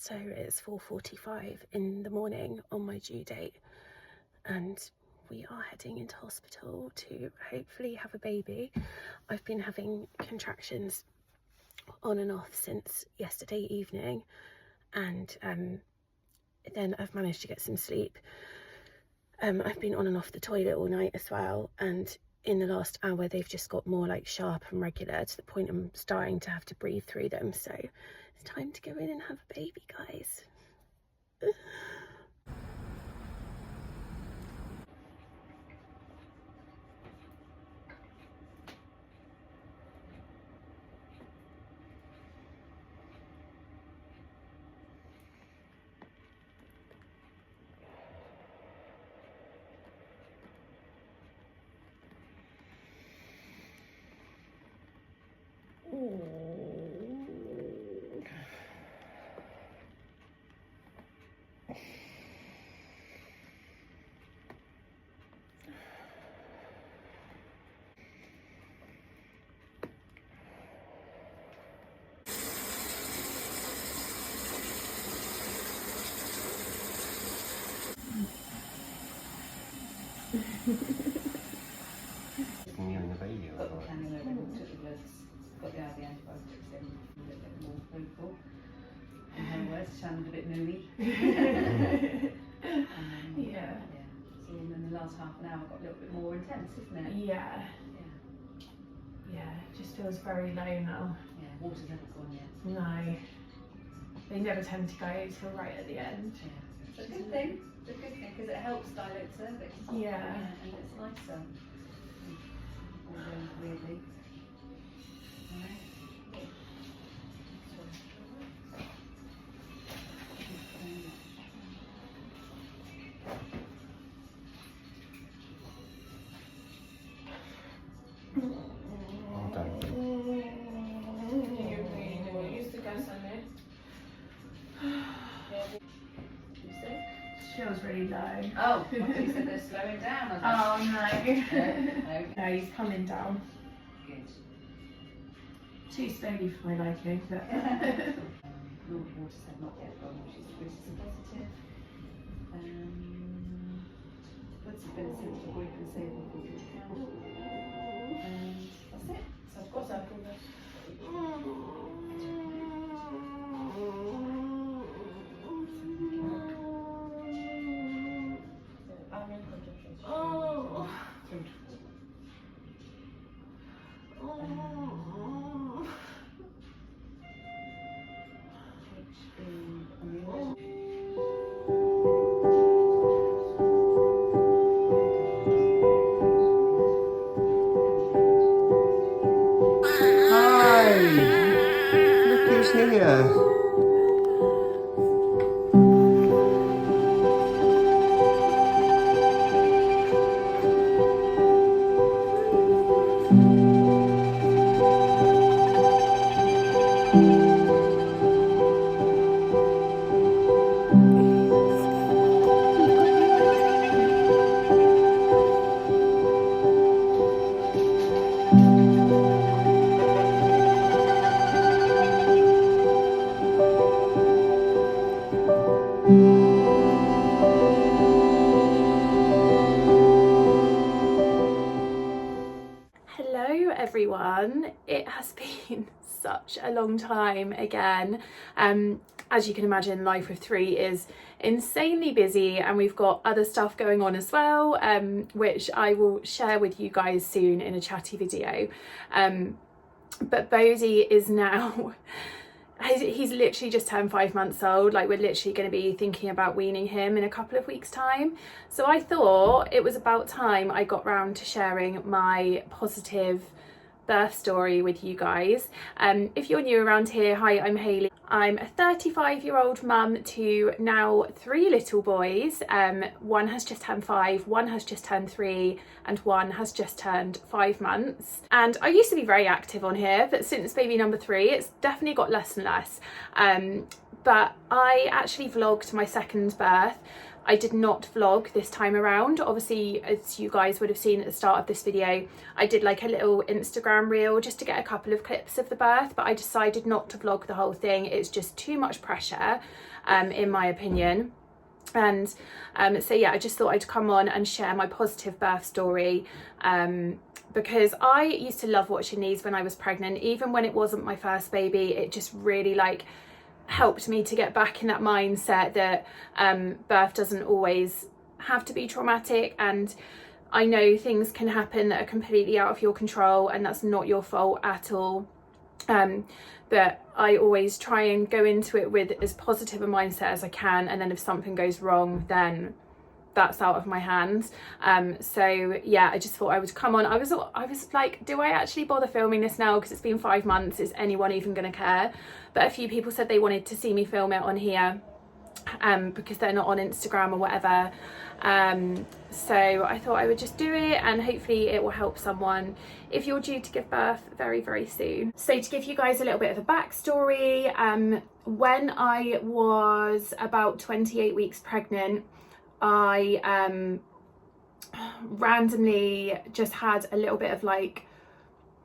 So it's 4:45 in the morning on my due date, and we are heading into hospital to hopefully have a baby. I've been having contractions on and off since yesterday evening, and then I've managed to get some sleep. I've been on and off the toilet all night as well, and in the last hour they've just got more like sharp and regular to the point I'm starting to have to breathe through them. So it's time to go in and have a baby, guys. You and the baby or Got the what? cannula, took the bloods, got the IV antibiotics in, a little bit more focal. In her words, sounded a bit mooey. Yeah. So in the last half an hour got a little bit more intense, isn't it? Yeah. Yeah. Yeah, it just feels very low now. Yeah, water's never gone yet. No. They never tend to go till right at the end. Yeah. It's a good thing. It's a good thing because it helps dilate cervix. Yeah. And it's nicer. All goes weirdly. Alright. Well done. Feels really low. Oh, you said they're slowing down. Oh no. No. No, he's coming down. Good. Too slowly for my liking, but Normal water said not yet gone, which is a positive. Bloods have been sent to group and saving for the account. And that's it. So I've got that. Hi! Look who's here. Hello everyone, it has been such a long time again. As you can imagine, life with three is insanely busy and we've got other stuff going on as well, which I will share with you guys soon in a chatty video. But Bodie is now he's literally just turned 5 months old. Like, we're literally going to be thinking about weaning him in a couple of weeks' time. So I thought it was about time I got round to sharing my positive birth story with you guys. If you're new around here, hi, I'm Hayley. I'm a 35-year-old mum to now 3 little boys. One has just turned 5, one has just turned 3, and one has just turned 5 months. And I used to be very active on here, but since baby number 3, it's definitely got less and less. But I actually vlogged my second birth I did not vlog this time around. Obviously, as you guys would have seen at the start of this video, I did like a little Instagram reel just to get a couple of clips of the birth, but I decided not to vlog the whole thing. It's just too much pressure, in my opinion. And so yeah, I just thought I'd come on and share my positive birth story, because I used to love watching these when I was pregnant. Even when it wasn't my first baby, it just really like helped me to get back in that mindset that birth doesn't always have to be traumatic, and I know things can happen that are completely out of your control and that's not your fault at all. But I always try and go into it with as positive a mindset as I can, and then if something goes wrong, then that's out of my hands. So yeah, I just thought I would come on. I was like, do I actually bother filming this now, because it's been 5 months, is anyone even gonna care? But a few people said they wanted to see me film it on here, because they're not on Instagram or whatever. So I thought I would just do it, and hopefully it will help someone if you're due to give birth very, very soon. So to give you guys a little bit of a backstory, when I was about 28 weeks pregnant, I randomly just had a little bit of like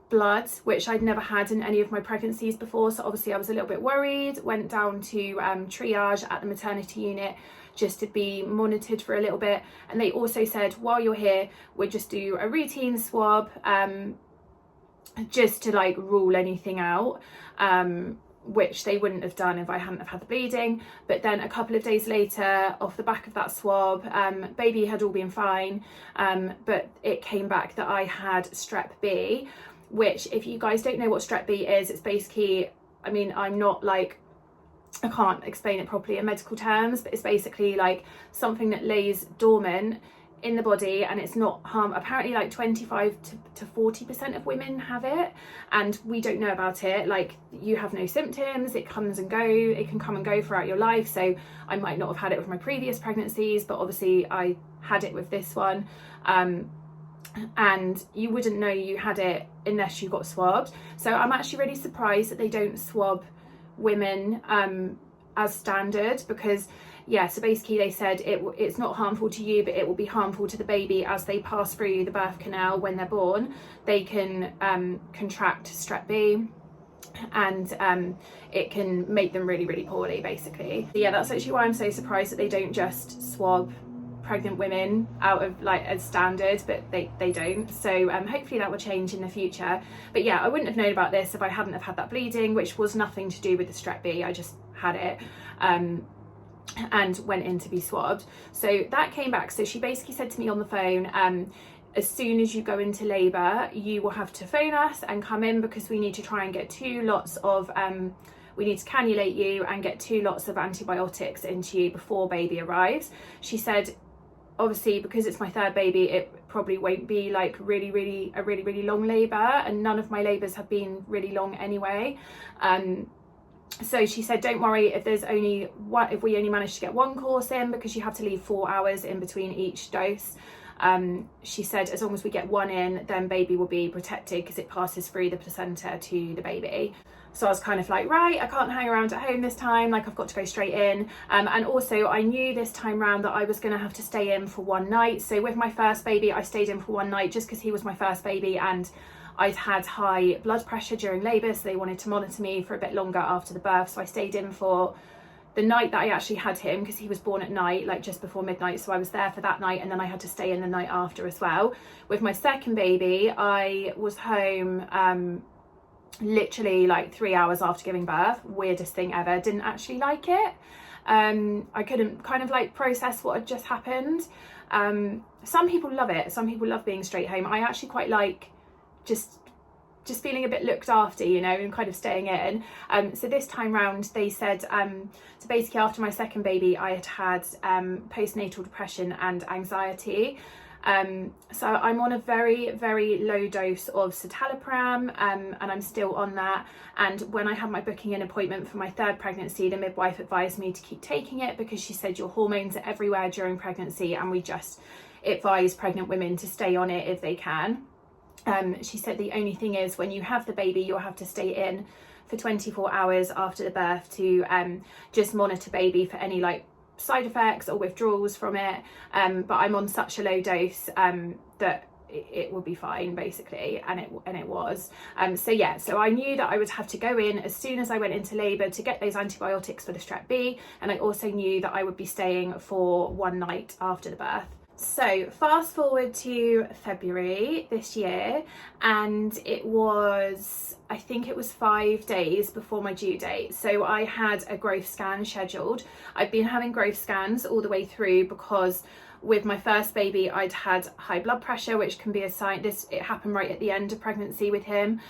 blood, which I'd never had in any of my pregnancies before. So obviously I was a little bit worried, went down to triage at the maternity unit just to be monitored for a little bit. And they also said, while you're here, we'll just do a routine swab, just to like rule anything out, which they wouldn't have done if I hadn't have had the bleeding. But then a couple of days later, off the back of that swab, baby had all been fine, but it came back that I had strep B, which, if you guys don't know what strep B is, it's basically, I mean, I'm not like, I can't explain it properly in medical terms, but it's basically like something that lays dormant in the body and it's not harm. Apparently like 25 to 40% of women have it, and we don't know about it. Like, you have no symptoms, it comes and go, it can come and go throughout your life. So I might not have had it with my previous pregnancies, but obviously I had it with this one, and you wouldn't know you had it unless you got swabbed. So I'm actually really surprised that they don't swab women as standard, because yeah, so basically they said it's not harmful to you, but it will be harmful to the baby as they pass through the birth canal when they're born. They can contract strep B, and it can make them really, really poorly, basically. So yeah, that's actually why I'm so surprised that they don't just swab pregnant women out of like as standard, but they don't. So hopefully that will change in the future. But yeah, I wouldn't have known about this if I hadn't have had that bleeding, which was nothing to do with the strep B. I just had it and went in to be swabbed. So that came back. So she basically said to me on the phone, as soon as you go into labour, you will have to phone us and come in, because we need to try and get 2 lots of we need to cannulate you and get 2 lots of antibiotics into you before baby arrives. She said, obviously, because it's my 3rd baby, it probably won't be like a really long labour, and none of my labours have been really long anyway. So she said, don't worry if we only manage to get 1 course in, because you have to leave 4 hours in between each dose. She said as long as we get 1 in, then baby will be protected because it passes through the placenta to the baby. So I was kind of like, right, I can't hang around at home this time, like I've got to go straight in. And also I knew this time round that I was going to have to stay in for 1 night. So with my first baby, I stayed in for 1 night just because he was my first baby and I'd had high blood pressure during labour, so they wanted to monitor me for a bit longer after the birth. So I stayed in for the night that I actually had him, because he was born at night, like just before midnight. So I was there for that night, and then I had to stay in the night after as well. With my second baby, I was home literally like 3 hours after giving birth. Weirdest thing ever. Didn't actually like it. I couldn't kind of like process what had just happened. Some people love it. Some people love being straight home. I actually quite like just feeling a bit looked after, you know, and kind of staying in. So this time round they said, so basically after my second baby I had postnatal depression and anxiety. So I'm on a very, very low dose of citalopram, and I'm still on that. And when I had my booking in appointment for my 3rd pregnancy, the midwife advised me to keep taking it, because she said your hormones are everywhere during pregnancy, and we just advise pregnant women to stay on it if they can. She said the only thing is when you have the baby, you'll have to stay in for 24 hours after the birth to just monitor baby for any like side effects or withdrawals from it, but I'm on such a low dose that it will be fine basically, and it was. So I knew that I would have to go in as soon as I went into labour to get those antibiotics for the strep B, and I also knew that I would be staying for one night after the birth. So fast forward to February this year, and I think it was 5 days before my due date. So I had a growth scan scheduled. I've been having growth scans all the way through because with my first baby I'd had high blood pressure, which can be a sign. It happened right at the end of pregnancy with him.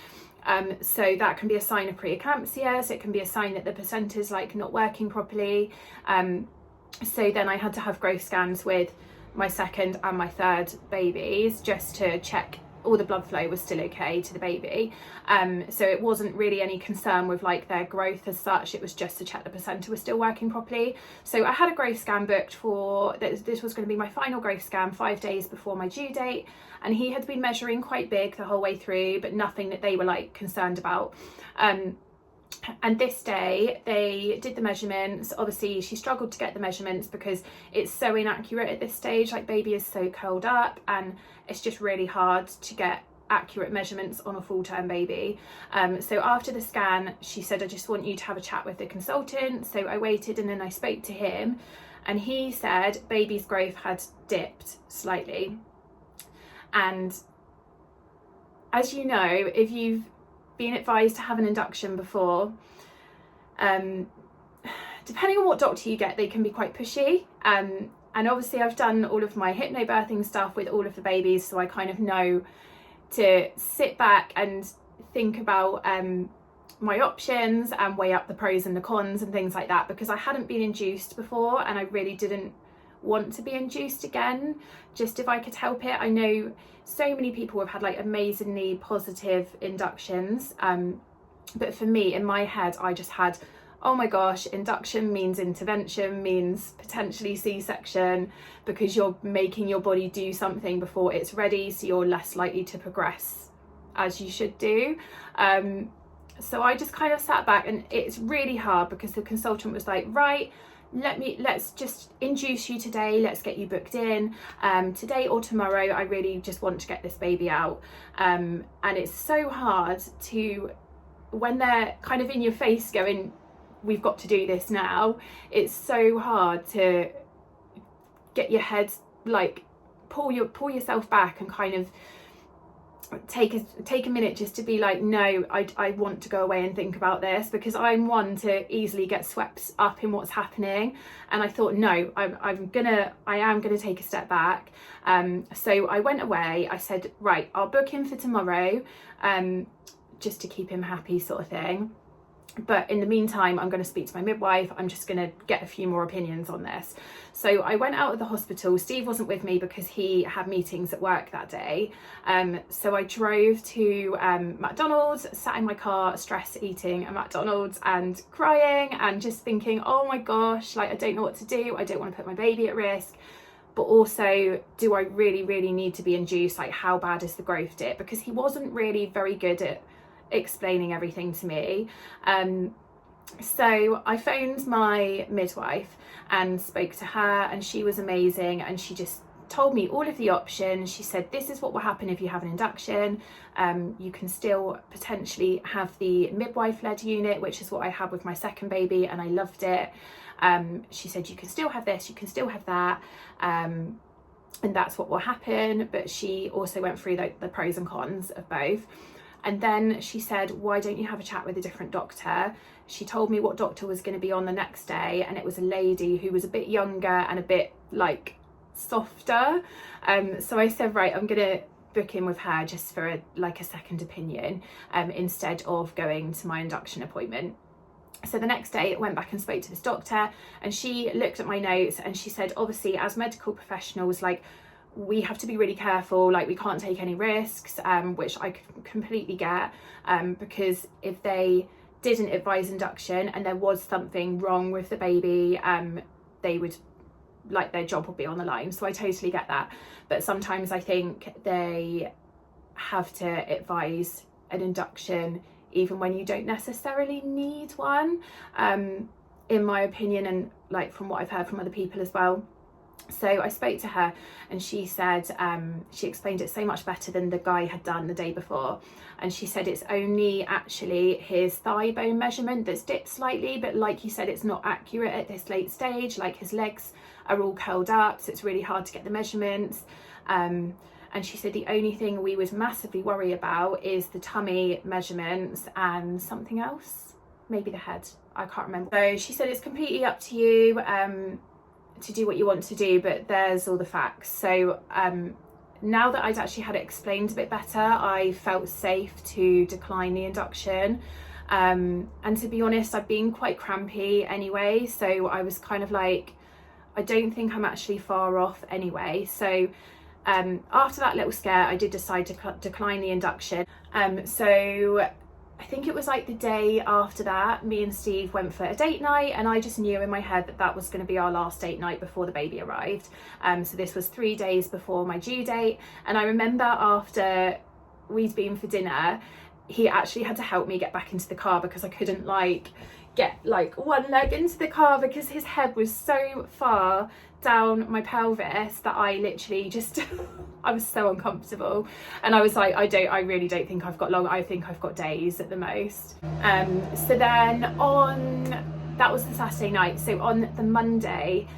So that can be a sign of preeclampsia. So it can be a sign that the placenta's like not working properly. So then I had to have growth scans with my second and my third babies just to check all the blood flow was still okay to the baby. So it wasn't really any concern with like their growth as such, it was just to check the placenta was still working properly. So I had a growth scan booked for, this was going to be my final growth scan 5 days before my due date, and he had been measuring quite big the whole way through, but nothing that they were like concerned about. And this day they did the measurements. Obviously she struggled to get the measurements because it's so inaccurate at this stage, like baby is so curled up and it's just really hard to get accurate measurements on a full-term baby. So after the scan she said, I just want you to have a chat with the consultant. So I waited and then I spoke to him, and he said baby's growth had dipped slightly. And as you know, if you've been advised to have an induction before, depending on what doctor you get, they can be quite pushy, and obviously I've done all of my hypnobirthing stuff with all of the babies, so I kind of know to sit back and think about my options and weigh up the pros and the cons and things like that, because I hadn't been induced before and I really didn't want to be induced again, just if I could help it. I know so many people have had like amazingly positive inductions, but for me, in my head, I just had, oh my gosh, induction means intervention, means potentially C-section, because you're making your body do something before it's ready, so you're less likely to progress as you should do. So I just kind of sat back, and it's really hard because the consultant was like, right, let's just induce you today, let's get you booked in today or tomorrow. I really just want to get this baby out. And it's so hard to, when they're kind of in your face going, we've got to do this now, it's so hard to get your head, like pull yourself back and kind of take a minute just to be like, no, I want to go away and think about this, because I'm one to easily get swept up in what's happening. And I thought, no, I am gonna take a step back. So I went away. I said, right, I'll book him for tomorrow, just to keep him happy, sort of thing. But in the meantime, I'm going to speak to my midwife. I'm just going to get a few more opinions on this. So I went out of the hospital. Steve wasn't with me because he had meetings at work that day. So I drove to McDonald's, sat in my car, stress eating at McDonald's and crying and just thinking, oh my gosh, like I don't know what to do. I don't want to put my baby at risk. But also, do I really, really need to be induced? Like, how bad is the growth dip? Because he wasn't really very good at explaining everything to me. So I phoned my midwife and spoke to her, and she was amazing, and she just told me all of the options. She said, this is what will happen if you have an induction. You can still potentially have the midwife-led unit, which is what I had with my second baby, and I loved it. She said, you can still have this, you can still have that, and that's what will happen. But she also went through the pros and cons of both. And then she said, why don't you have a chat with a different doctor? She told me what doctor was going to be on the next day, and it was a lady who was a bit younger and a bit like softer. So I said, right, I'm going to book in with her just for a second opinion, instead of going to my induction appointment. So the next day I went back and spoke to this doctor, and she looked at my notes and she said, obviously as medical professionals, like, we have to be really careful, like we can't take any risks, which I completely get, because if they didn't advise induction and there was something wrong with the baby, they would, like, their job would be on the line. So I totally get that. But sometimes I think they have to advise an induction even when you don't necessarily need one. in my opinion, and like from what I've heard from other people as well. So I spoke to her and she said, she explained it so much better than the guy had done the day before. And she said it's only actually his thigh bone measurement that's dipped slightly, but like you said, it's not accurate at this late stage. Like his legs are all curled up, so it's really hard to get the measurements. And she said the only thing we would massively worry about is the tummy measurements and something else, maybe the head, I can't remember. So she said it's completely up to you to do what you want to do, but there's all the facts. So now that I'd actually had it explained a bit better, I felt safe to decline the induction. And to be honest, I've been quite crampy anyway, so I was kind of like, I don't think I'm actually far off anyway. So after that little scare, I did decide to decline the induction. So I think it was like the day after that, me and Steve went for a date night, and I just knew in my head that that was going to be our last date night before the baby arrived. So this was 3 days before my due date, and I remember after we'd been for dinner, he actually had to help me get back into the car because I couldn't like get like one leg into the car because his head was so far down my pelvis that I literally just I was so uncomfortable, and I was like, I really don't think I've got long. I think I've got days at the most. So then that was the Saturday night. So on the Monday,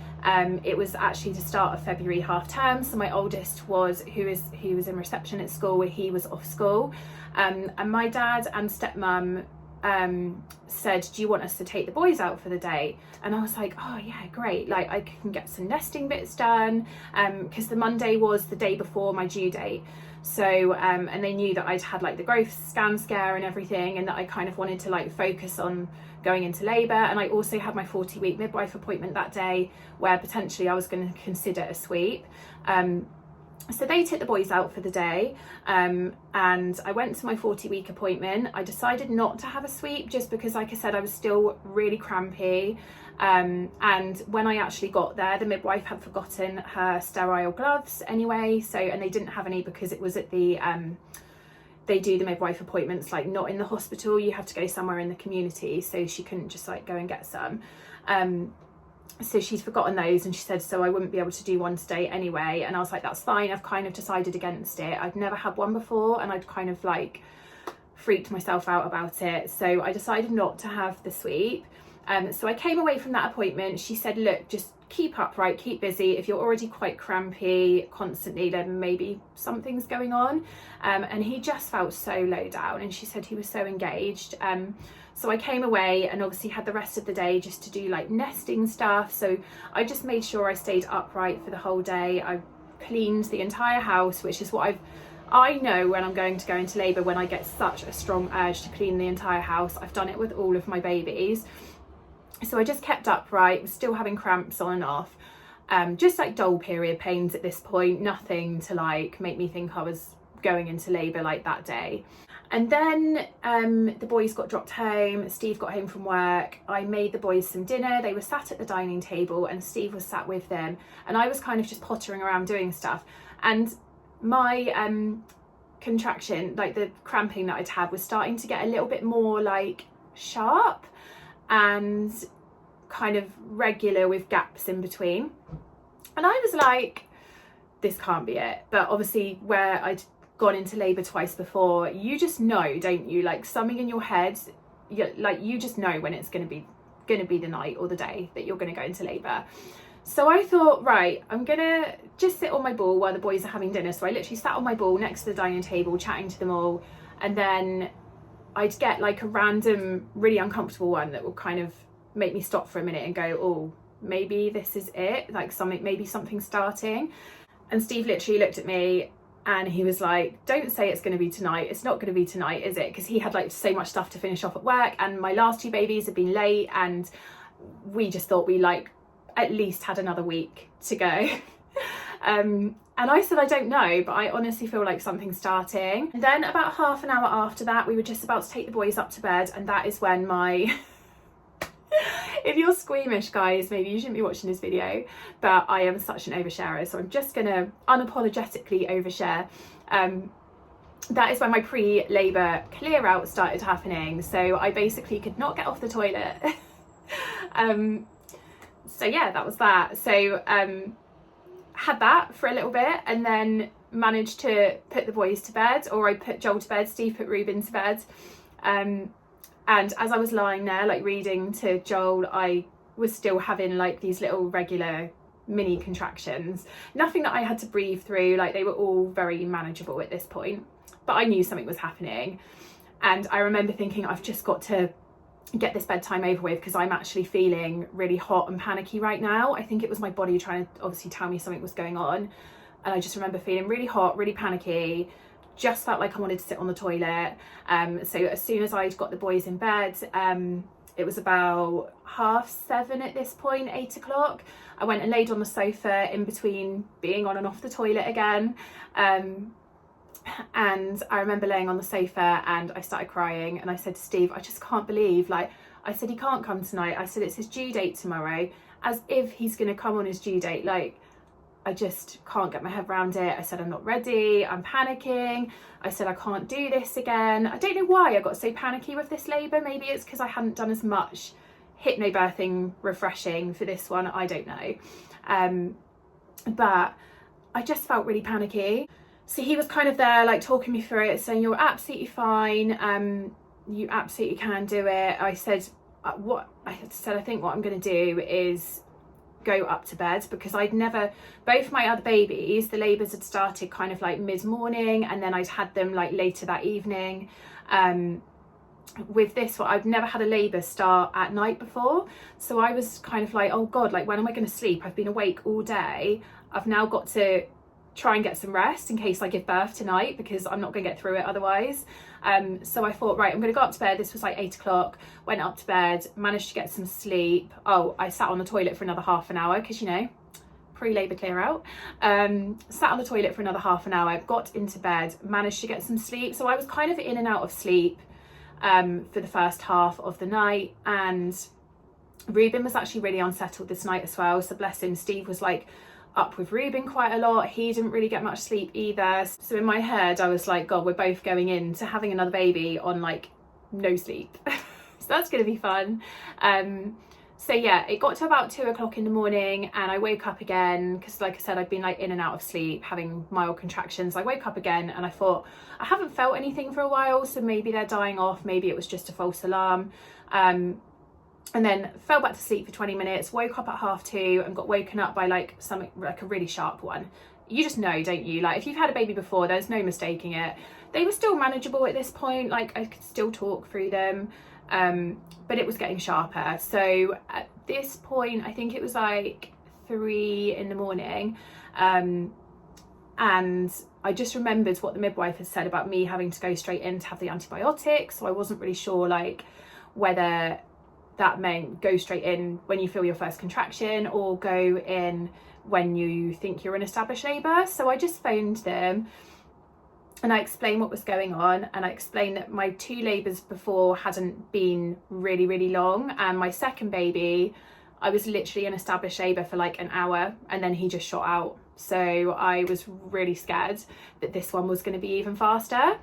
it was actually the start of February half term. So my oldest he was in reception at school, where he was off school, and my dad and stepmom said, do you want us to take the boys out for the day? And I was like, oh yeah, great, like I can get some nesting bits done, because the Monday was the day before my due date. So and they knew that I'd had like the growth scan scare and everything, and that I kind of wanted to like focus on going into labour. And I also had my 40-week midwife appointment that day, where potentially I was going to consider a sweep. So they took the boys out for the day, and I went to my 40-week appointment. I decided not to have a sweep just because, like I said, I was still really crampy. And when I actually got there, the midwife had forgotten her sterile gloves anyway. So, and they didn't have any because it was at the, they do the midwife appointments like not in the hospital. You have to go somewhere in the community. So she couldn't just like go and get some. So she's forgotten those, and she said, so I wouldn't be able to do one today anyway. And I was like, that's fine. I've kind of decided against it. I'd never had one before, and I'd kind of like freaked myself out about it. So I decided not to have the sweep. So I came away from that appointment. She said, look, just keep upright, keep busy. If you're already quite crampy constantly, then maybe something's going on. And he just felt so low down, and she said he was so engaged. So I came away and obviously had the rest of the day just to do like nesting stuff. So I just made sure I stayed upright for the whole day. I cleaned the entire house, which is what I know when I'm going to go into labour, when I get such a strong urge to clean the entire house. I've done it with all of my babies. So I just kept upright, was still having cramps on and off. Just like dull period pains at this point, nothing to like make me think I was going into labour like that day. And then the boys got dropped home, Steve got home from work, I made the boys some dinner, they were sat at the dining table and Steve was sat with them, and I was kind of just pottering around doing stuff. And my contraction, like the cramping that I'd had, was starting to get a little bit more like sharp and kind of regular with gaps in between. And I was like, this can't be it. But obviously where I'd gone into labour twice before, you just know, don't you? Like something in your head, you just know when it's going to be the night or the day that you're going to go into labour. So I thought, right, I'm going to just sit on my ball while the boys are having dinner. So I literally sat on my ball next to the dining table chatting to them all, and then I'd get like a random really uncomfortable one that will kind of make me stop for a minute and go, oh, maybe this is it, like maybe something's starting. And Steve literally looked at me and he was like, don't say it's going to be tonight. It's not going to be tonight, is it? Because he had like so much stuff to finish off at work, and my last 2 babies had been late, and we just thought we like at least had another week to go. And I said, I don't know, but I honestly feel like something's starting. And then about half an hour after that, we were just about to take the boys up to bed, and that is when my if you're squeamish, guys, maybe you shouldn't be watching this video, but I am such an oversharer, so I'm just gonna unapologetically overshare. That is when my pre-labour clear out started happening. So I basically could not get off the toilet So yeah, that was that. So had that for a little bit, and then managed to put the boys to bed, or I put Joel to bed, Steve put Ruben to bed. And as I was lying there like reading to Joel, I was still having like these little regular mini contractions. Nothing that I had to breathe through, like they were all very manageable at this point, but I knew something was happening. And I remember thinking, I've just got to get this bedtime over with, because I'm actually feeling really hot and panicky right now. I think it was my body trying to obviously tell me something was going on. And I just remember feeling really hot, really panicky, just felt like I wanted to sit on the toilet. So as soon as I'd got the boys in bed, it was about 7:30 at this point, 8 o'clock. I went and laid on the sofa in between being on and off the toilet again. And I remember laying on the sofa and I started crying, and I said to Steve, I just can't believe, like, I said, he can't come tonight. I said, it's his due date tomorrow, as if he's going to come on his due date. Like, I just can't get my head around it. I said, I'm not ready. I'm panicking. I said, I can't do this again. I don't know why I got so panicky with this labour. Maybe it's because I hadn't done as much hypnobirthing refreshing for this one. I don't know. But I just felt really panicky. So he was kind of there, like, talking me through it, saying, you're absolutely fine. You absolutely can do it. I said, I think what I'm going to do is go up to bed, because I'd never, both my other babies, the labours had started kind of like mid-morning, and then I'd had them like later that evening. With this one, I've never had a labour start at night before, so I was kind of like, oh God, like, when am I going to sleep? I've been awake all day. I've now got to try and get some rest in case I give birth tonight, because I'm not going to get through it otherwise. So I thought, right, I'm going to go up to bed. This was like 8 o'clock, went up to bed, managed to get some sleep. Oh, I sat on the toilet for another half an hour, because, you know, pre-labour clear out. Sat on the toilet for another half an hour, got into bed, managed to get some sleep. So I was kind of in and out of sleep for the first half of the night. And Ruben was actually really unsettled this night as well. So bless him, Steve was like up with Ruben quite a lot. He didn't really get much sleep either. So in my head, I was like, God, we're both going into having another baby on like no sleep. So that's going to be fun. So yeah, it got to about 2 o'clock in the morning, and I woke up again, because like I said, I'd been like in and out of sleep, having mild contractions. I woke up again and I thought, I haven't felt anything for a while, so maybe they're dying off, maybe it was just a false alarm. And then fell back to sleep for 20 minutes, woke up at 2:30 and got woken up by like something, like a really sharp one. You just know, don't you? Like, if you've had a baby before, there's no mistaking it. They were still manageable at this point, like I could still talk through them, but it was getting sharper. So at this point, I think it was like 3 in the morning, and I just remembered what the midwife had said about me having to go straight in to have the antibiotics. So I wasn't really sure like whether that meant go straight in when you feel your first contraction, or go in when you think you're in established labour. So I just phoned them and I explained what was going on, and I explained that my 2 labours before hadn't been really, really long, and my second baby, I was literally in established labour for like an hour, and then he just shot out. So I was really scared that this one was going to be even faster.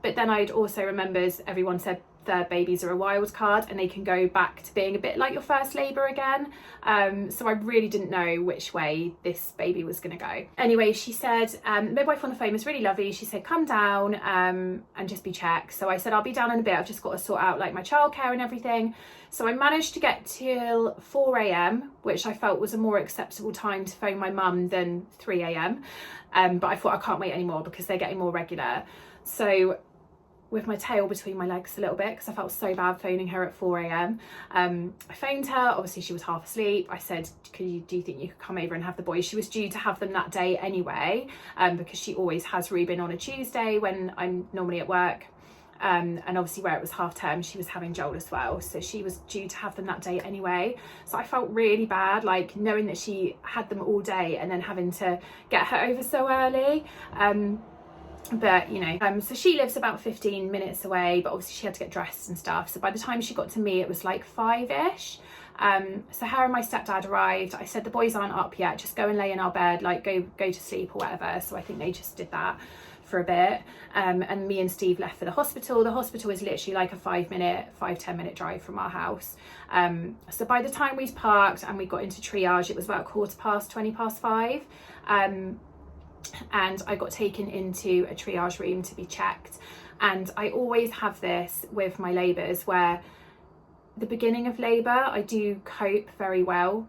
But then I'd also remembered everyone said third babies are a wild card, and they can go back to being a bit like your first labour again. So I really didn't know which way this baby was going to go. Anyway, she said, the midwife on the phone was really lovely. She said, come down and just be checked. So I said, I'll be down in a bit. I've just got to sort out like my childcare and everything. So I managed to get till 4 a.m, which I felt was a more acceptable time to phone my mum than 3 a.m. But I thought I can't wait anymore because they're getting more regular. So with my tail between my legs a little bit, because I felt so bad phoning her at 4 a.m. I phoned her, obviously she was half asleep. I said, do you think you could come over and have the boys? She was due to have them that day anyway, because she always has Ruben on a Tuesday when I'm normally at work. And obviously where it was half term, she was having Joel as well. So she was due to have them that day anyway. So I felt really bad, like knowing that she had them all day and then having to get her over so early. But you know, so she lives about 15 minutes away, but obviously she had to get dressed and stuff. So by the time she got to me, it was like 5ish. So her and my stepdad arrived. I said, the boys aren't up yet, just go and lay in our bed, like go to sleep or whatever. So I think they just did that for a bit, and me and Steve left for the hospital. The hospital is literally like a 5-10 minute drive from our house. So by the time we'd parked and we got into triage, it was about 5:15. And I got taken into a triage room to be checked. And I always have this with my labours, where the beginning of labour I do cope very well.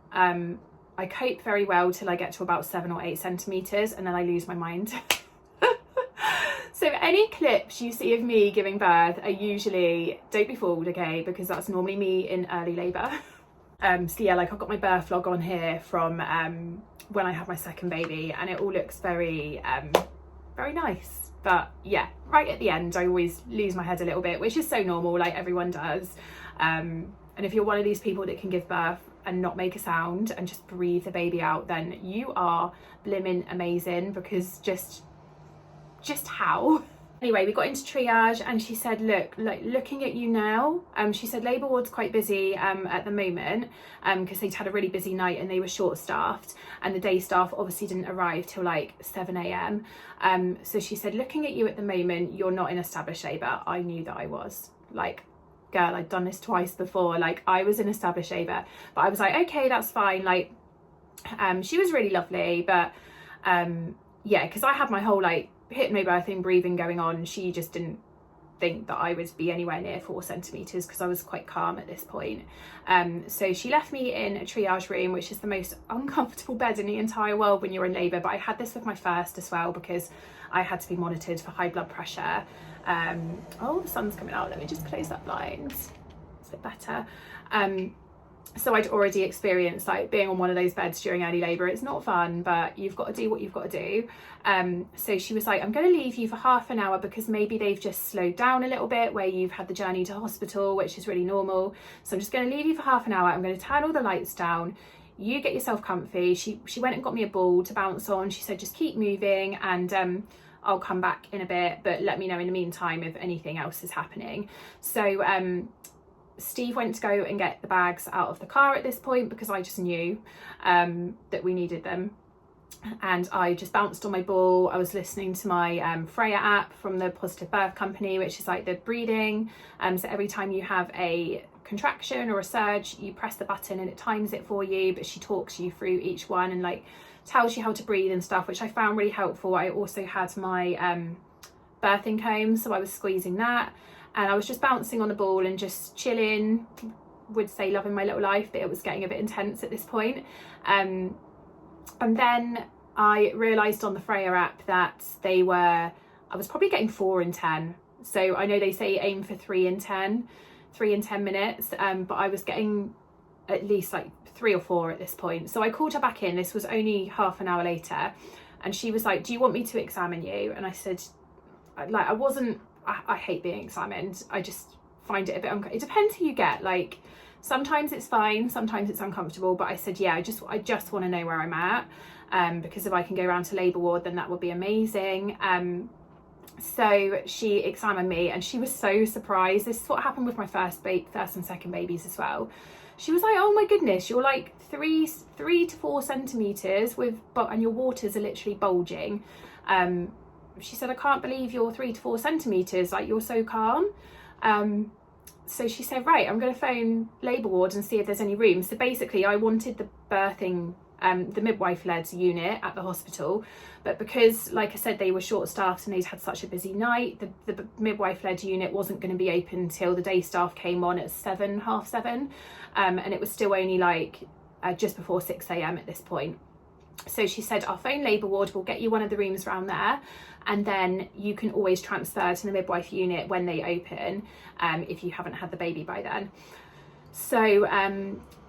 I cope very well till I get to about 7 or 8 centimetres, and then I lose my mind. So any clips you see of me giving birth are usually, don't be fooled, okay, because that's normally me in early labour. So yeah, like I've got my birth vlog on here from when I had my second baby, and it all looks very very nice. But yeah, right at the end I always lose my head a little bit, which is so normal, like everyone does. And if you're one of these people that can give birth and not make a sound and just breathe the baby out, then you are blimmin' amazing, because just how. Anyway, we got into triage and she said, look, like looking at you now, she said labour ward's quite busy at the moment, because they'd had a really busy night and they were short staffed, and the day staff obviously didn't arrive till like 7 a.m. So she said, looking at you at the moment, you're not in established labour. I knew that I was. Like, girl, I'd done this twice before, like I was in established labour, but I was like, okay, that's fine. Like she was really lovely, but yeah, because I had my whole like hypnobirthing breathing going on, she just didn't think that I would be anywhere near 4 centimetres, because I was quite calm at this point. So she left me in a triage room, which is the most uncomfortable bed in the entire world when you're in labour, but I had this with my first as well, because I had to be monitored for high blood pressure. Oh, the sun's coming out, let me just close that blind, it's a bit better. So I'd already experienced like being on one of those beds during early labour. It's not fun, but you've got to do what you've got to do. So she was like, I'm going to leave you for half an hour, because maybe they've just slowed down a little bit where you've had the journey to hospital, which is really normal. So I'm just going to leave you for half an hour. I'm going to turn all the lights down. You get yourself comfy. She went and got me a ball to bounce on. She said, just keep moving, and I'll come back in a bit, but let me know in the meantime if anything else is happening. So Steve went to go and get the bags out of the car at this point, because I just knew that we needed them. And I just bounced on my ball. I was listening to my Freya app from the Positive Birth Company, which is like the breathing. So every time you have a contraction or a surge, you press the button and it times it for you, but she talks you through each one and like tells you how to breathe and stuff, which I found really helpful. I also had my birthing comb, so I was squeezing that, and I was just bouncing on the ball and just chilling, would say loving my little life, but it was getting a bit intense at this point. And then I realised on the Freya app that I was probably getting 4 in 10. So I know they say aim for 3 in 10 minutes, but I was getting at least like 3 or 4 at this point. So I called her back in. This was only half an hour later, and she was like, do you want me to examine you? And I said, like, I hate being examined. I just find it a bit it depends who you get. Like sometimes it's fine, sometimes it's uncomfortable, but I said, yeah, I just want to know where I'm at, because if I can go around to labour ward, then that would be amazing. So she examined me and she was so surprised. This is what happened with my first and second babies as well. She was like, oh my goodness, you're like 3 to 4 centimetres and your waters are literally bulging. She said, I can't believe you're 3 to 4 centimetres, like you're so calm. So she said, right, I'm going to phone labour ward and see if there's any room. So basically I wanted the birthing, the midwife-led unit at the hospital, but because, like I said, they were short-staffed and they'd had such a busy night, the midwife-led unit wasn't going to be open till the day staff came on at half 7, and it was still only like just before 6 a.m. at this point. So she said, I'll phone labour ward, we'll get you one of the rooms around there, and then you can always transfer to the midwife unit when they open, if you haven't had the baby by then. So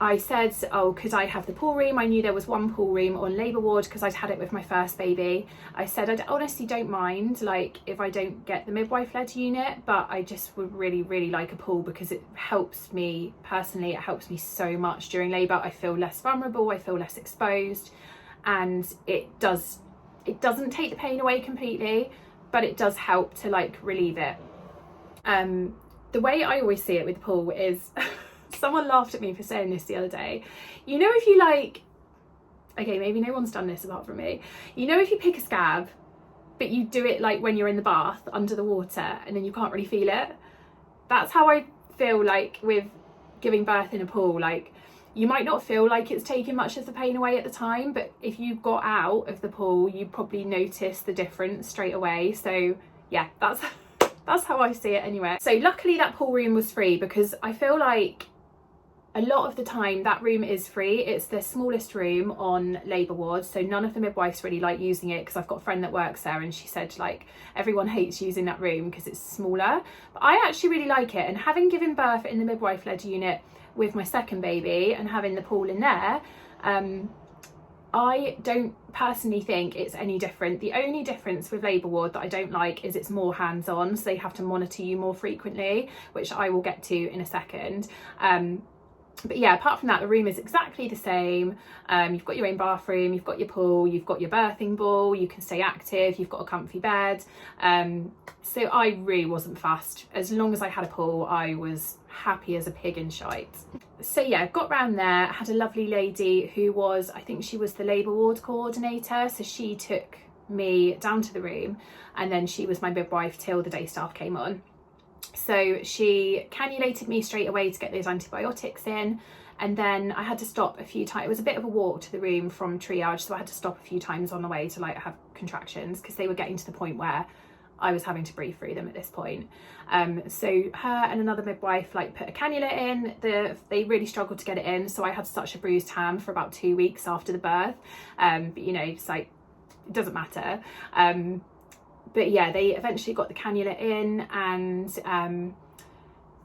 I said, oh, could I have the pool room? I knew there was one pool room on labour ward because I'd had it with my first baby. I said, I honestly don't mind, like, if I don't get the midwife-led unit, but I just would really, really like a pool because it helps me personally. It helps me so much during labour. I feel less vulnerable, I feel less exposed, and it doesn't take the pain away completely, but it does help to like relieve it. The way I always see it with the pool is someone laughed at me for saying this the other day. You know, if you like, okay, maybe no one's done this apart from me. You know, if you pick a scab but you do it like when you're in the bath under the water and then you can't really feel it. That's how I feel like with giving birth in a pool. Like, you might not feel like it's taking much of the pain away at the time, but if you got out of the pool, you probably notice the difference straight away. So yeah, that's how I see it anyway. So luckily that pool room was free, because I feel like a lot of the time that room is free. It's the smallest room on labour ward, so none of the midwives really like using it, because I've got a friend that works there and she said like everyone hates using that room because it's smaller. But I actually really like it, and having given birth in the midwife led unit with my second baby and having the pool in there, I don't personally think it's any different. The only difference with labour ward that I don't like is it's more hands-on, so they have to monitor you more frequently, which I will get to in a second. But yeah, apart from that, the room is exactly the same. You've got your own bathroom, you've got your pool, you've got your birthing ball, you can stay active, you've got a comfy bed. So I really wasn't fussed. As long as I had a pool, I was happy as a pig in shite. So yeah, got round there, had a lovely lady who was, I think she was the labour ward coordinator. So she took me down to the room, and then she was my midwife till the day staff came on. So she cannulated me straight away to get those antibiotics in, and then I had to stop a few times. It was a bit of a walk to the room from triage, so I had to stop a few times on the way to like have contractions, because they were getting to the point where I was having to breathe through them at this point. So her and another midwife like put a cannula in. They really struggled to get it in, so I had such a bruised hand for about 2 weeks after the birth. But you know, it's like, it doesn't matter. But yeah, they eventually got the cannula in and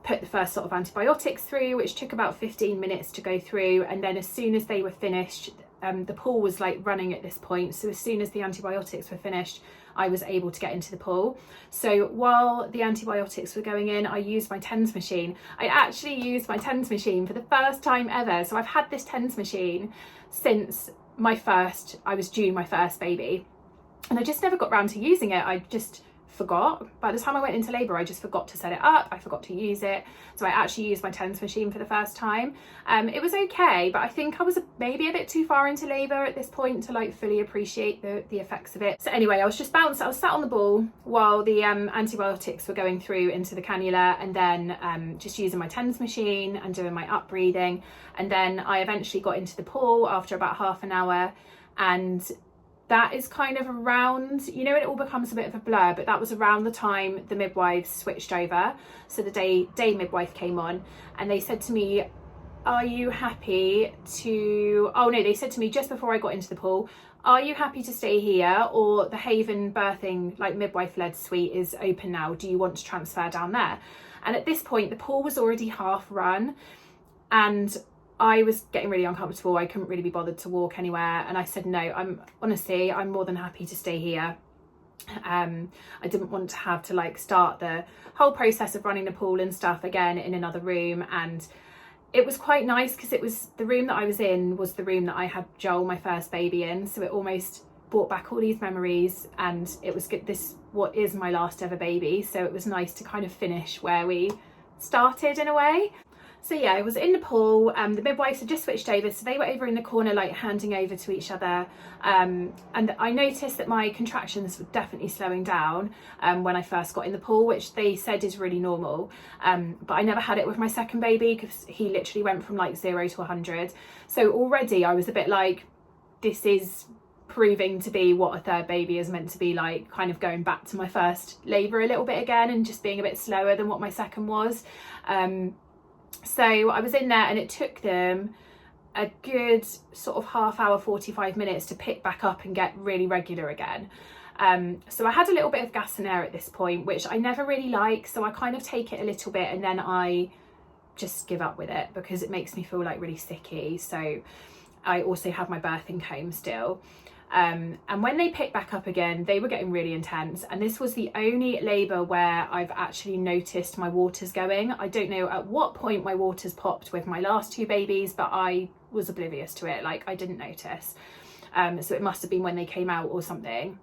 put the first sort of antibiotics through, which took about 15 minutes to go through. And then as soon as they were finished, the pool was like running at this point. So as soon as the antibiotics were finished, I was able to get into the pool. So while the antibiotics were going in, I used my TENS machine. I actually used my TENS machine for the first time ever. So I've had this TENS machine since I was due my first baby. And I just never got round to using it. I just forgot. By the time I went into labour, I just forgot to set it up. I forgot to use it. So I actually used my TENS machine for the first time. It was okay, but I think I was maybe a bit too far into labour at this point to like fully appreciate the effects of it. So anyway, I was just bounced. I was sat on the ball while the antibiotics were going through into the cannula, and then just using my TENS machine and doing my up breathing. And then I eventually got into the pool after about half an hour, and that is kind of around, you know, it all becomes a bit of a blur, but that was around the time the midwives switched over. So the day midwife came on, and they said to me, are you happy to, oh no, they said to me just before I got into the pool, are you happy to stay here, or the Haven birthing like midwife led suite is open now, do you want to transfer down there? And at this point the pool was already half run, and I was getting really uncomfortable. I couldn't really be bothered to walk anywhere, and I said no, I'm more than happy to stay here. I didn't want to have to like start the whole process of running the pool and stuff again in another room. And it was quite nice because it was the room that I was in was the room that I had Joel, my first baby, in, so it almost brought back all these memories, and it was good. This what is my last ever baby, so it was nice to kind of finish where we started in a way. So yeah, I was in the pool. The midwives had just switched over, so they were over in the corner like handing over to each other, and I noticed that my contractions were definitely slowing down when I first got in the pool, which they said is really normal, but I never had it with my second baby because he literally went from like 0 to 100. So already I was a bit like, this is proving to be what a third baby is meant to be like, kind of going back to my first labour a little bit again and just being a bit slower than what my second was. So I was in there, and it took them a good sort of half hour, 45 minutes to pick back up and get really regular again. So I had a little bit of gas and air at this point, which I never really like, so I kind of take it a little bit and then I just give up with it because it makes me feel like really sicky. So I also have my birthing comb still. And when they picked back up again, they were getting really intense, and this was the only labour where I've actually noticed my waters going. I don't know at what point my waters popped with my last two babies, but I was oblivious to it, like I didn't notice. So it must have been when they came out or something.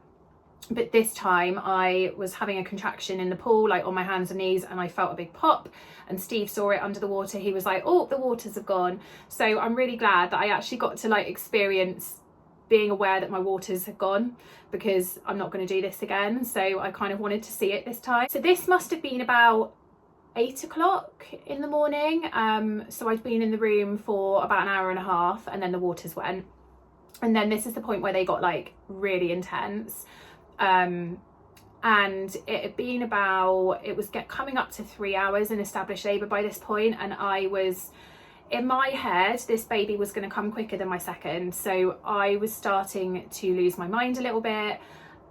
But this time I was having a contraction in the pool, like on my hands and knees, and I felt a big pop, and Steve saw it under the water. He was like, oh, the waters have gone. So I'm really glad that I actually got to like experience being aware that my waters had gone, because I'm not going to do this again. So I kind of wanted to see it this time. So this must have been about 8 o'clock in the morning. So I'd been in the room for about an hour and a half, and then the waters went. And then this is the point where they got like really intense. And it had been about, it was coming up to 3 hours in established labour by this point, and I was, in my head, this baby was going to come quicker than my second. So I was starting to lose my mind a little bit.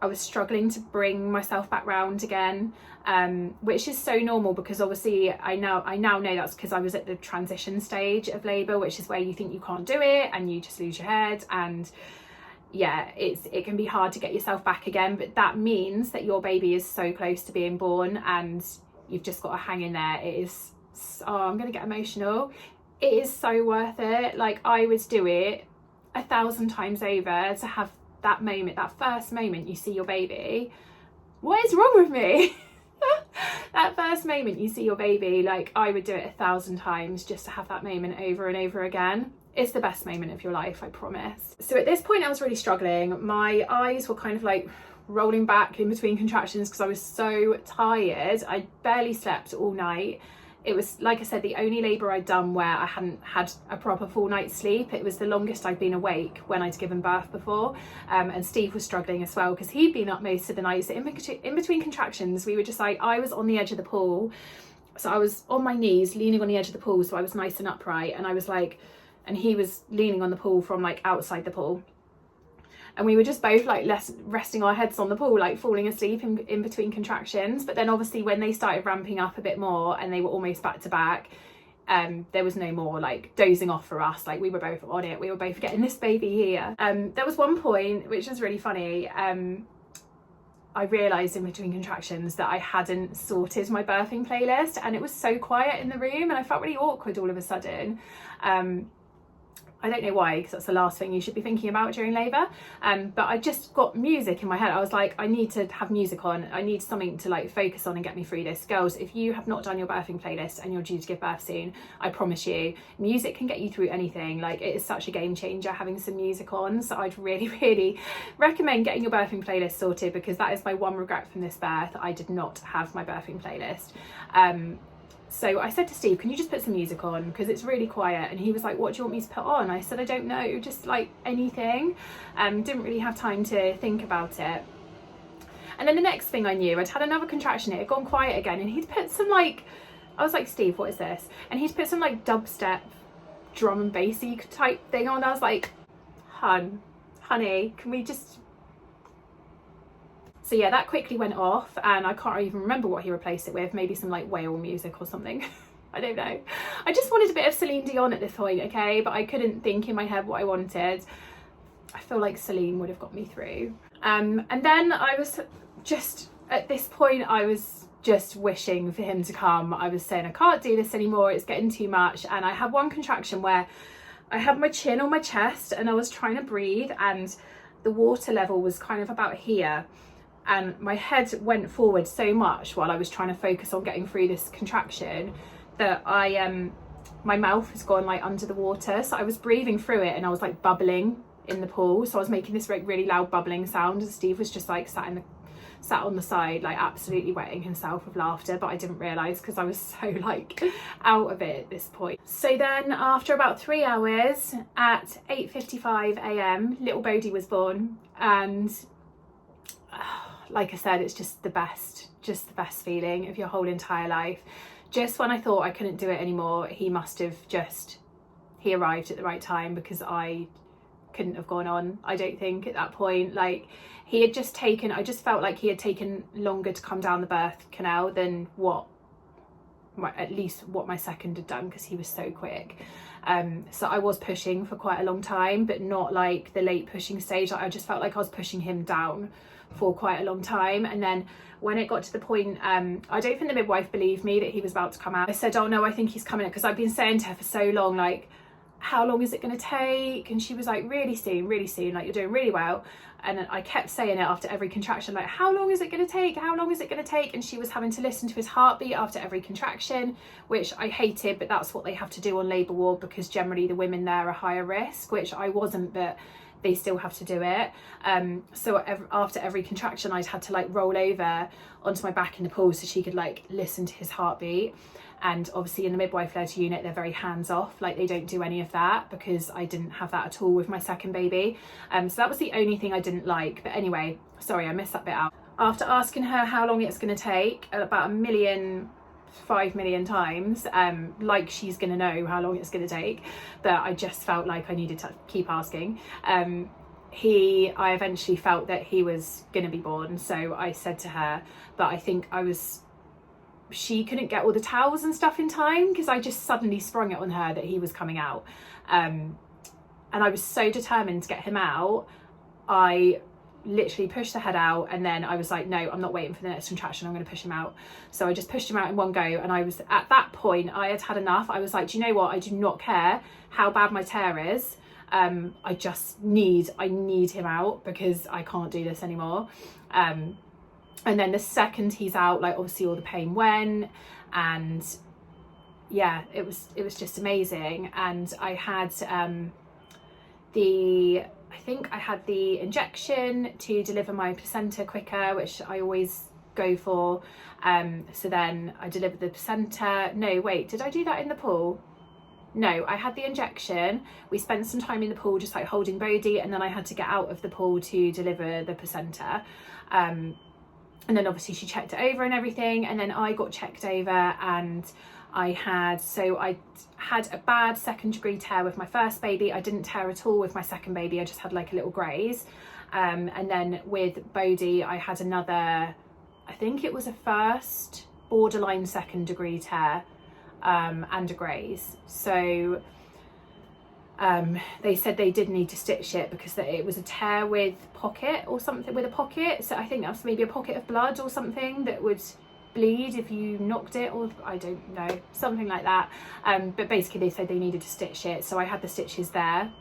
I was struggling to bring myself back round again, which is so normal, because obviously I now know that's because I was at the transition stage of labour, which is where you think you can't do it and you just lose your head, and yeah, it can be hard to get yourself back again. But that means that your baby is so close to being born, and you've just got to hang in there. It is, oh, I'm gonna get emotional. It is so worth it. Like, I would do it 1,000 times over to have that moment, that first moment you see your baby. What is wrong with me? That first moment you see your baby, like, I would do it 1,000 times just to have that moment over and over again. It's the best moment of your life, I promise. So at this point I was really struggling. My eyes were kind of like rolling back in between contractions because I was so tired. I barely slept all night. It was, like I said, the only labour I'd done where I hadn't had a proper full night's sleep. It was the longest I'd been awake when I'd given birth before. And Steve was struggling as well because he'd been up most of the night. So in between contractions, we were just like, I was on the edge of the pool. So I was on my knees, leaning on the edge of the pool, so I was nice and upright. And I was like, and he was leaning on the pool from like outside the pool. And we were just both like resting our heads on the pool, like falling asleep in between contractions. But then obviously when they started ramping up a bit more and they were almost back to back, there was no more like dozing off for us. Like, we were both on it. We were both getting this baby here. There was one point which was really funny. I realised in between contractions that I hadn't sorted my birthing playlist, and it was so quiet in the room and I felt really awkward all of a sudden. I don't know why, because that's the last thing you should be thinking about during labour. But I just got music in my head. I was like, I need to have music on. I need something to like focus on and get me through this. Girls, if you have not done your birthing playlist and you're due to give birth soon, I promise you, music can get you through anything. Like, it is such a game changer having some music on. So I'd really, really recommend getting your birthing playlist sorted, because that is my one regret from this birth. I did not have my birthing playlist. So I said to Steve, can you just put some music on, because it's really quiet? And he was like, what do you want me to put on? I said, I don't know, just like anything. Didn't really have time to think about it. And then the next thing I knew, I'd had another contraction. It had gone quiet again, and he'd put some like, I was like, Steve, what is this? And he'd put some like dubstep drum and bassy type thing on. I was like, honey, can we just... So yeah, that quickly went off, and I can't even remember what he replaced it with. Maybe some like whale music or something. I don't know. I just wanted a bit of Celine Dion at this point, okay? But I couldn't think in my head what I wanted. I feel like Celine would have got me through. And then I was just, at this point, I was just wishing for him to come. I was saying, I can't do this anymore. It's getting too much. And I had one contraction where I had my chin on my chest and I was trying to breathe, and the water level was kind of about here. And my head went forward so much while I was trying to focus on getting through this contraction that my mouth has gone like under the water. So I was breathing through it and I was like bubbling in the pool. So I was making this like really loud bubbling sound, and Steve was just like sat on the side, like absolutely wetting himself with laughter. But I didn't realise, because I was so like out of it at this point. So then after about 3 hours, at 8:55 a.m, little Bodie was born. And like I said, it's just the best feeling of your whole entire life. Just when I thought I couldn't do it anymore, he arrived at the right time, because I couldn't have gone on, I don't think, at that point. Like, he had just taken, I just felt like he had taken longer to come down the birth canal than at least what my second had done, because he was so quick. So I was pushing for quite a long time, but not like the late pushing stage. I just felt like I was pushing him down for quite a long time. And then when it got to the point, I don't think the midwife believed me that he was about to come out. I said, oh no, I think he's coming out, because I've been saying to her for so long, like, how long is it going to take? And she was like, really soon, like, you're doing really well. And I kept saying it after every contraction, like, how long is it going to take? How long is it going to take? And she was having to listen to his heartbeat after every contraction, which I hated, but that's what they have to do on labour ward, because generally the women there are higher risk, which I wasn't, but they still have to do it. So after every contraction, I'd had to like roll over onto my back in the pool so she could like listen to his heartbeat. And obviously in the midwife-led unit, they're very hands-off, like they don't do any of that, because I didn't have that at all with my second baby. So that was the only thing I didn't like. But anyway, sorry, I missed that bit out. After asking her how long it's going to take, about 5 million times, like she's gonna know how long it's gonna take, but I just felt like I needed to keep asking. I eventually felt that he was gonna be born, so I said to her, but I think she couldn't get all the towels and stuff in time, because I just suddenly sprung it on her that he was coming out, and I was so determined to get him out. I literally pushed the head out, and then I was like, no, I'm not waiting for the next contraction, I'm going to push him out. So I just pushed him out in one go, and I was, at that point, I had had enough. I was like, do you know what, I do not care how bad my tear is, I need him out, because I can't do this anymore. And then the second he's out, like obviously all the pain went, and yeah, it was just amazing. And I had I had the injection to deliver my placenta quicker, which I always go for. So then I delivered the placenta. No, wait, did I do that in the pool? No, I had the injection. We spent some time in the pool just like holding Bodie, and then I had to get out of the pool to deliver the placenta. And then obviously she checked it over and everything, and then I got checked over, and I had a bad 2nd degree tear with my first baby. I didn't tear at all with my second baby, I just had like a little graze. And then with Bodie, I had another, I think it was a first borderline 2nd degree tear, and a graze. So they said they did need to stitch it because it was a tear with pocket or something, with a pocket. So I think that's maybe a pocket of blood or something that would bleed if you knocked it, or I don't know, something like that. But basically they said they needed to stitch it, so I had the stitches there,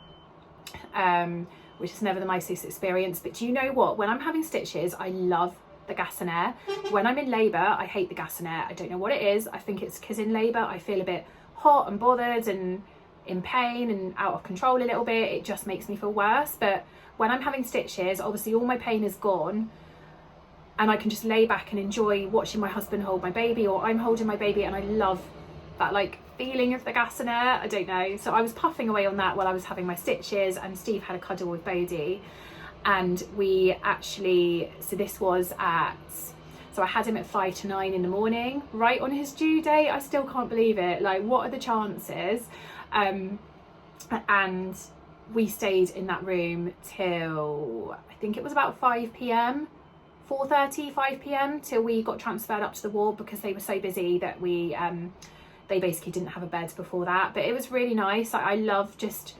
which is never the nicest experience. But do you know what, when I'm having stitches, I love the gas and air. When I'm in labour, I hate the gas and air. I don't know what it is. I think it's because in labour I feel a bit hot and bothered and in pain and out of control a little bit. It just makes me feel worse. But when I'm having stitches, obviously all my pain is gone, and I can just lay back and enjoy watching my husband hold my baby, or I'm holding my baby, and I love that like feeling of the gas and air. I don't know. So I was puffing away on that while I was having my stitches, and Steve had a cuddle with Bodie. And we actually, so I had him at 5 to 9 in the morning, right on his due date. I still can't believe it. Like, what are the chances? And we stayed in that room till, I think it was about 5 p.m, 4:30, 5 p.m, till we got transferred up to the ward, because they were so busy that they basically didn't have a bed before that. But it was really nice. I love just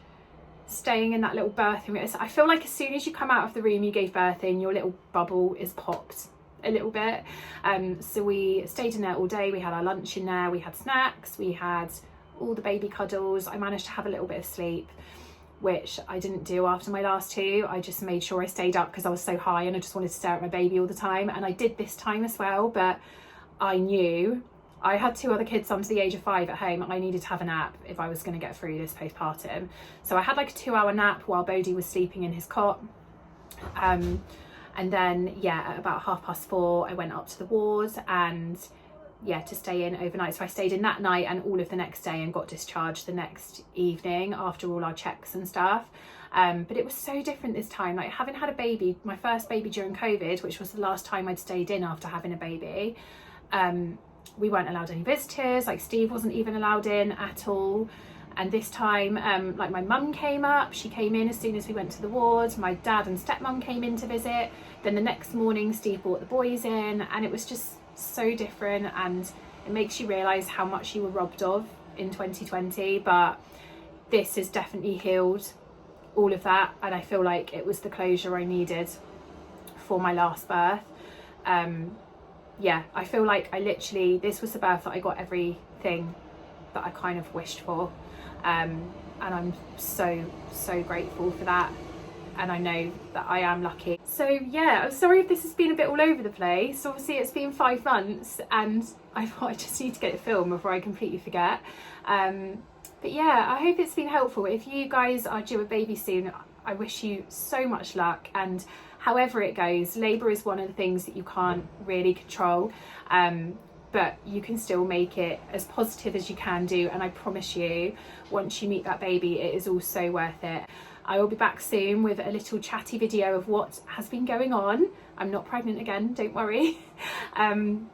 staying in that little birthing room. I feel like as soon as you come out of the room you gave birth in, your little bubble is popped a little bit. So we stayed in there all day. We had our lunch in there, we had snacks, we had all the baby cuddles. I managed to have a little bit of sleep, which I didn't do after my last two. I just made sure I stayed up because I was so high and I just wanted to stare at my baby all the time. And I did this time as well, but I knew I had 2 other kids under the age of 5 at home. I needed to have a nap if I was going to get through this postpartum. So I had like a 2-hour nap while Bodie was sleeping in his cot. And then, yeah, at about 4:30, I went up to the ward and to stay in overnight. So I stayed in that night and all of the next day, and got discharged the next evening after all our checks and stuff. But it was so different this time. Like, having had a baby, my first baby during COVID, which was the last time I'd stayed in after having a baby, we weren't allowed any visitors. Like, Steve wasn't even allowed in at all. And this time, like, my mum came up. She came in as soon as we went to the ward. My dad and stepmum came in to visit. Then the next morning, Steve brought the boys in, and it was just so different. And it makes you realise how much you were robbed of in 2020. But this has definitely healed all of that, and I feel like it was the closure I needed for my last birth. I feel like this was the birth that I got everything that I kind of wished for, and I'm so grateful for that, and I know that I am lucky. So yeah, I'm sorry if this has been a bit all over the place. Obviously it's been 5 months, and I thought I just need to get it filmed before I completely forget. But yeah, I hope it's been helpful. If you guys are due a baby soon, I wish you so much luck, and however it goes, labour is one of the things that you can't really control, but you can still make it as positive as you can do, and I promise you, once you meet that baby, it is all so worth it. I will be back soon with a little chatty video of what has been going on. I'm not pregnant again, don't worry. And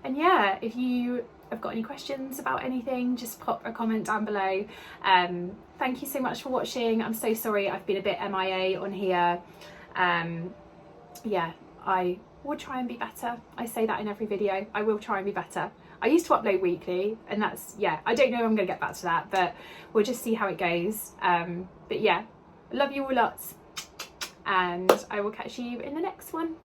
yeah, if you have got any questions about anything, just pop a comment down below. Thank you so much for watching. I'm so sorry I've been a bit MIA on here. Yeah, I will try and be better. I say that in every video. I will try and be better. I used to upload weekly, and that's, yeah, I don't know if I'm gonna get back to that, but we'll just see how it goes. But yeah, love you all lots, and I will catch you in the next one.